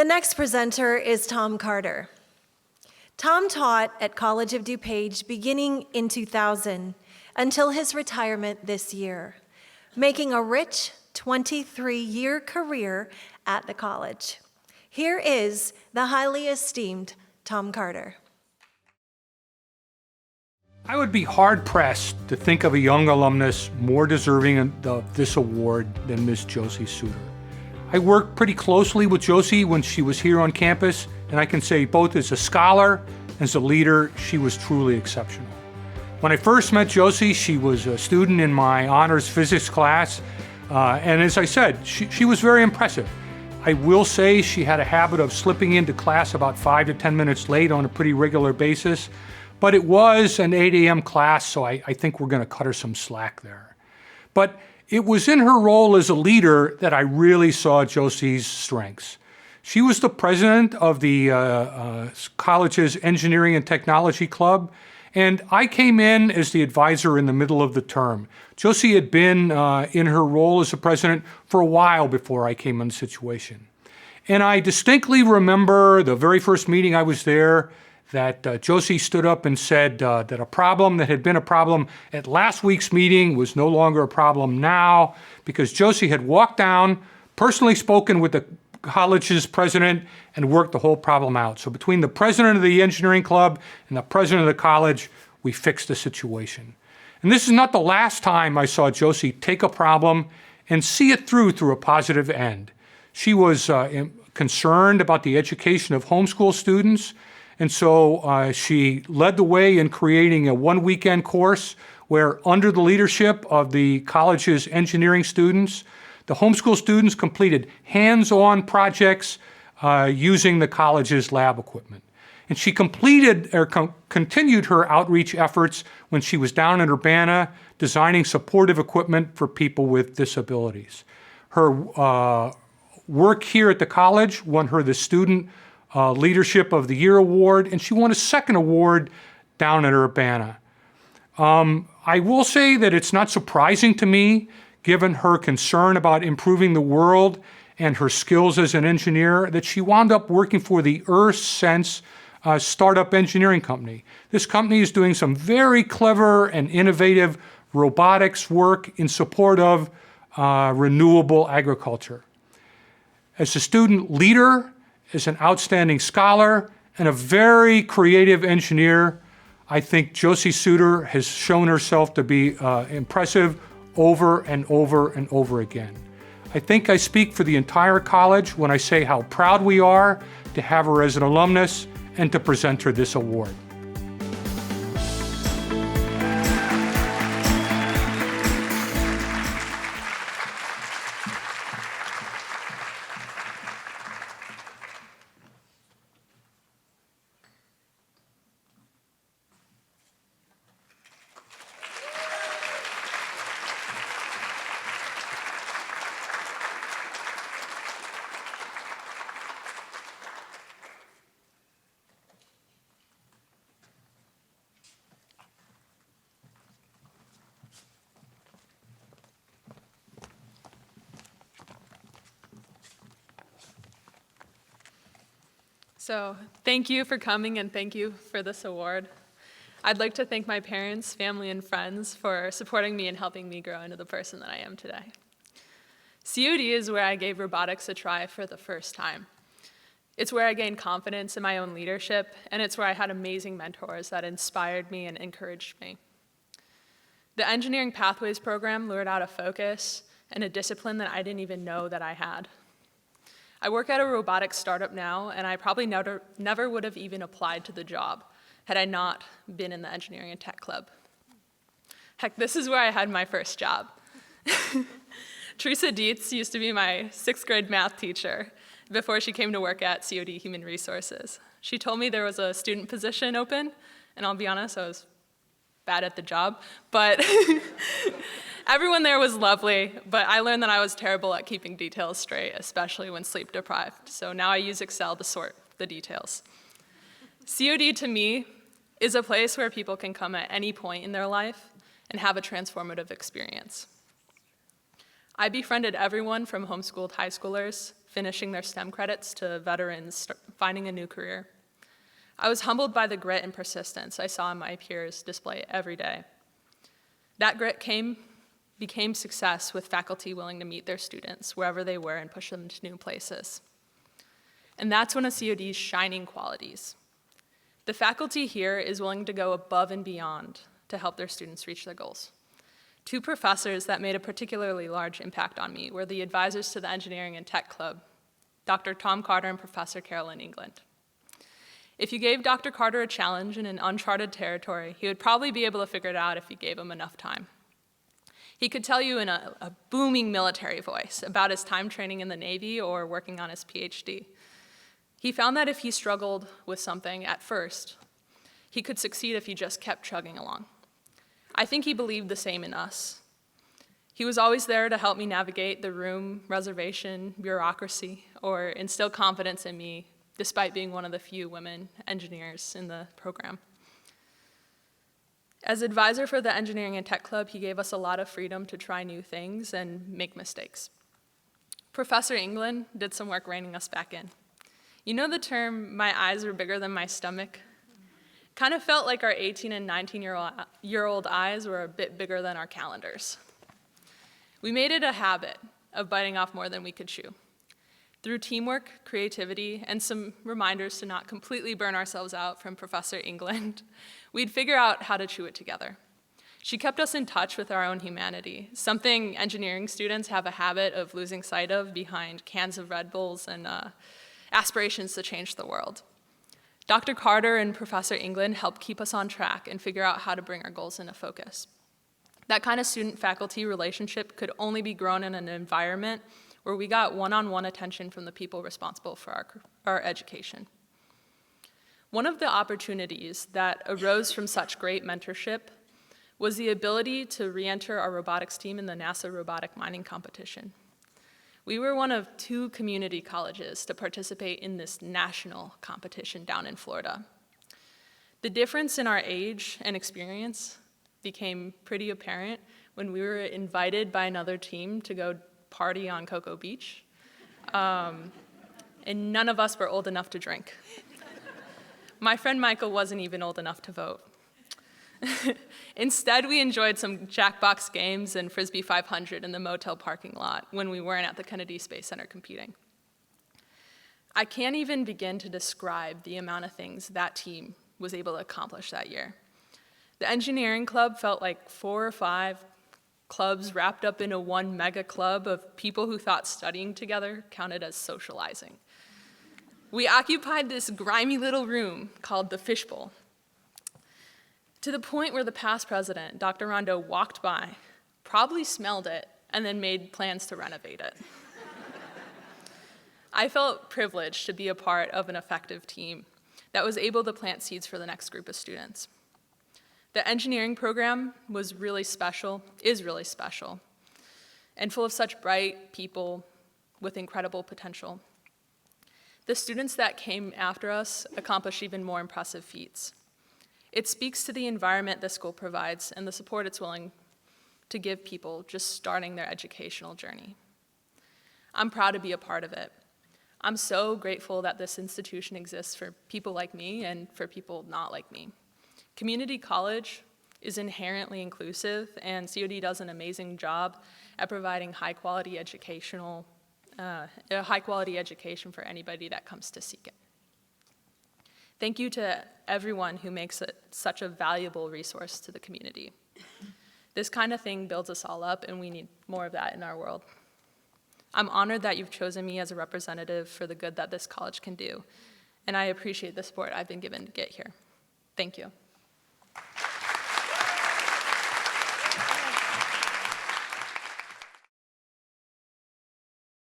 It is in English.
The next presenter is Tom Carter. Tom taught at College of DuPage beginning in 2000 until his retirement this year, making a rich 23-year career at the college. Here is the highly esteemed Tom Carter. I would be hard-pressed to think of a young alumnus more deserving of this award than Miss Josie Suter. I worked pretty closely with Josie when she was here on campus, and I can say both as a scholar and as a leader, she was truly exceptional. When I first met Josie, she was a student in my honors physics class, and as I said, she was very impressive. I will say she had a habit of slipping into class about 5 to 10 minutes late on a pretty regular basis, but it was an 8 a.m. class, so I think we're going to cut her some slack there. But it was in her role as a leader that I really saw Josie's strengths. She was the president of the college's Engineering and Technology Club, and I came in as the advisor in the middle of the term. Josie had been in her role as the president for a while before I came in the situation. And I distinctly remember the very first meeting I was there that Josie stood up and said that a problem that had been a problem at last week's meeting was no longer a problem now, because Josie had walked down, personally spoken with the college's president, and worked the whole problem out. So between the president of the engineering club and the president of the college, we fixed the situation. And this is not the last time I saw Josie take a problem and see it through a positive end. She was concerned about the education of homeschool students, and so she led the way in creating a one-weekend course where, under the leadership of the college's engineering students, the homeschool students completed hands-on projects using the college's lab equipment. And she continued her outreach efforts when she was down in Urbana designing supportive equipment for people with disabilities. Her work here at the college won her the Student Leadership of the Year award, and she won a second award down at Urbana. I will say that it's not surprising to me, given her concern about improving the world and her skills as an engineer, that she wound up working for the EarthSense startup engineering company. This company is doing some very clever and innovative robotics work in support of renewable agriculture. As a student leader, as an outstanding scholar, and a very creative engineer, I think Josie Suter has shown herself to be impressive over and over and over again. I think I speak for the entire college when I say how proud we are to have her as an alumnus and to present her this award. So thank you for coming, and thank you for this award. I'd like to thank my parents, family, and friends for supporting me and helping me grow into the person that I am today. COD is where I gave robotics a try for the first time. It's where I gained confidence in my own leadership, and it's where I had amazing mentors that inspired me and encouraged me. The Engineering Pathways program lured out a focus and a discipline that I didn't even know that I had. I work at a robotics startup now, and I probably never would have even applied to the job had I not been in the Engineering and Tech Club. Heck, this is where I had my first job. Teresa Dietz used to be my 6th grade math teacher before she came to work at COD Human Resources. She told me there was a student position open, and I'll be honest, I was bad at the job, but everyone there was lovely, but I learned that I was terrible at keeping details straight, especially when sleep deprived. So now I use Excel to sort the details. COD to me is a place where people can come at any point in their life and have a transformative experience. I befriended everyone from homeschooled high schoolers finishing their STEM credits to veterans finding a new career. I was humbled by the grit and persistence I saw my peers display every day. That grit became success with faculty willing to meet their students wherever they were and push them to new places. And that's one of COD's shining qualities. The faculty here is willing to go above and beyond to help their students reach their goals. Two professors that made a particularly large impact on me were the advisors to the Engineering and Tech Club, Dr. Tom Carter and Professor Carolyn England. If you gave Dr. Carter a challenge in an uncharted territory, he would probably be able to figure it out if you gave him enough time. He could tell you in a booming military voice about his time training in the Navy or working on his PhD. He found that if he struggled with something at first, he could succeed if he just kept chugging along. I think he believed the same in us. He was always there to help me navigate the room, reservation, bureaucracy, or instill confidence in me, despite being one of the few women engineers in the program. As advisor for the Engineering and Tech Club, he gave us a lot of freedom to try new things and make mistakes. Professor England did some work reining us back in. You know the term, "my eyes are bigger than my stomach"? Kind of felt like our 18 and 19-year-old eyes were a bit bigger than our calendars. We made it a habit of biting off more than we could chew. Through teamwork, creativity, and some reminders to not completely burn ourselves out from Professor England, we'd figure out how to chew it together. She kept us in touch with our own humanity, something engineering students have a habit of losing sight of behind cans of Red Bulls and aspirations to change the world. Dr. Carter and Professor England helped keep us on track and figure out how to bring our goals into focus. That kind of student-faculty relationship could only be grown in an environment where we got one-on-one attention from the people responsible for our education. One of the opportunities that arose from such great mentorship was the ability to re-enter our robotics team in the NASA robotic mining competition. We were one of 2 community colleges to participate in this national competition down in Florida. The difference in our age and experience became pretty apparent when we were invited by another team to go party on Cocoa Beach, and none of us were old enough to drink. My friend Michael wasn't even old enough to vote. Instead, we enjoyed some Jackbox games and Frisbee 500 in the motel parking lot when we weren't at the Kennedy Space Center competing. I can't even begin to describe the amount of things that team was able to accomplish that year. The engineering club felt like 4 or 5 clubs wrapped up into one mega club of people who thought studying together counted as socializing. We occupied this grimy little room called the Fishbowl, to the point where the past president, Dr. Rondo, walked by, probably smelled it, and then made plans to renovate it. I felt privileged to be a part of an effective team that was able to plant seeds for the next group of students. The engineering program was really special, is really special, and full of such bright people with incredible potential. The students that came after us accomplished even more impressive feats. It speaks to the environment the school provides and the support it's willing to give people just starting their educational journey. I'm proud to be a part of it. I'm so grateful that this institution exists for people like me and for people not like me. Community college is inherently inclusive, and COD does an amazing job at providing high-quality education for anybody that comes to seek it. Thank you to everyone who makes it such a valuable resource to the community. This kind of thing builds us all up, and we need more of that in our world. I'm honored that you've chosen me as a representative for the good that this college can do, and I appreciate the support I've been given to get here. Thank you.